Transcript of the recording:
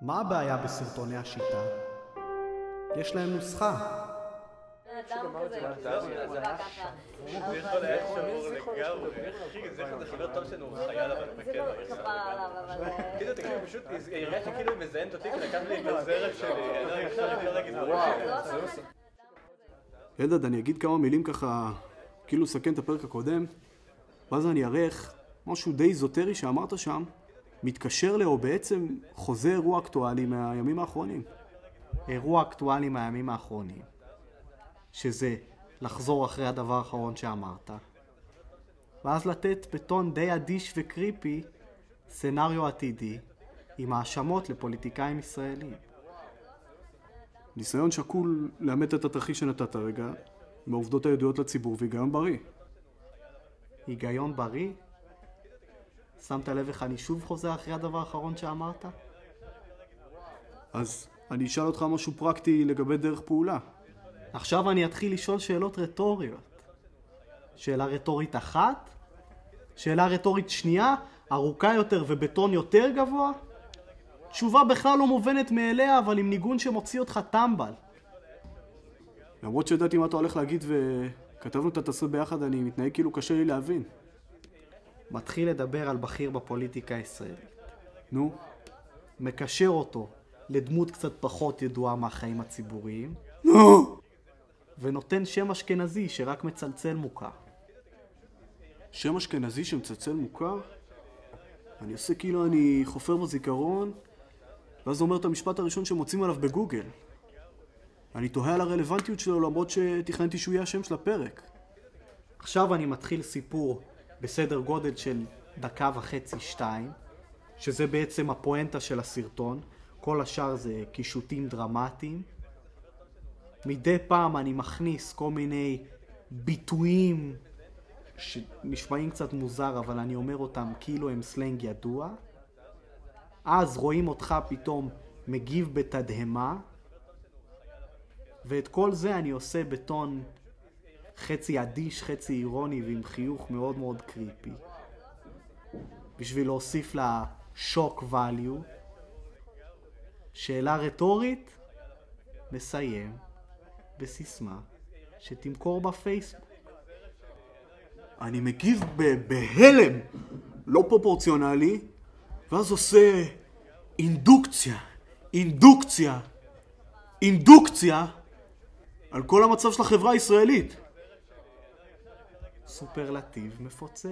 מה הבעיה בסרטוני השיטה? יש להם נוסחה. אדם כזה, זה יכול היה שבור לגמרי. זה לא טוב שלנו חייל אבל בקטע. זה לא כפר עליו אבל... כאילו תקשיב, פשוט הרגשתי שכאילו היא מזיינת אותי כי לקח לי בזרק שלי. אני אפשר להגיד אלדד, אני אגיד כמה מילים ככה, כאילו לסכם את הפרק הקודם, ואז אני אראה משהו די איזוטרי שאמרת שם, מתקשר או בעצם חוזה אירוע אקטואלי מהימים האחרונים. אירוע אקטואלי מהימים האחרונים, שזה לחזור אחרי הדבר האחרון שאמרת, ואז לתת בטון די אדיש וקריפי סנריו עתידי עם האשמות לפוליטיקאים ישראלים. ניסיון שקול לאמת את התרחיש שנתת רגע, עם העובדות הידועות לציבור והיגיון בריא. היגיון בריא? שמת לב איך אני שוב חוזר אחרי הדבר האחרון שאמרת? אז אני אשאל אותך משהו פרקטי לגבי דרך פעולה. עכשיו אני אתחיל לשאול שאלות רטוריות. שאלה רטורית אחת? שאלה רטורית שנייה, ארוכה יותר ובטון יותר גבוה? תשובה בכלל לא מובנת מאליה, אבל עם ניגון שמוציא אותך טמבל. למרות שידעתי מה אתה הולך להגיד וכתבנו את התסריט ביחד, אני מתנהג כאילו קשה לי להבין. מתחיל לדבר על בכיר בפוליטיקה הישראלית. נו? מקשר אותו לדמות קצת פחות ידועה מהחיים הציבוריים. נו! ונותן שם אשכנזי שרק מצלצל מוכר. שם אשכנזי שמצלצל מוכר? אני עושה כאילו אני חופר בזיכרון, ואז אומר את המשפט הראשון שמוצאים עליו בגוגל. אני תוהה על הרלוונטיות שלו למרות שתכננתי שהוא יהיה השם של הפרק. עכשיו אני מתחיל סיפור בסדר גודל של 1.5-2 דקות, שזה בעצם הפואנטה של הסרטון. כל השאר זה קישוטים דרמטיים. מדי פעם אני מכניס כל מיני ביטויים שנשמעים קצת מוזר, אבל אני אומר אותם כאילו הם סלנג ידוע. אז רואים אותך פתאום מגיב בתדהמה, ואת כל זה אני עושה בטון חצי אדיש, חצי אירוני ועם חיוך מאוד מאוד קריפי, בשביל להוסיף לה שוק value. שאלה רטורית, מסיים בסיסמה שתמכור בפייסבוק. אני מגיב בהלם לא פרופורציונלי, ואז עושה אינדוקציה על כל המצב של החברה הישראלית. סופרלטיב מפוצץ.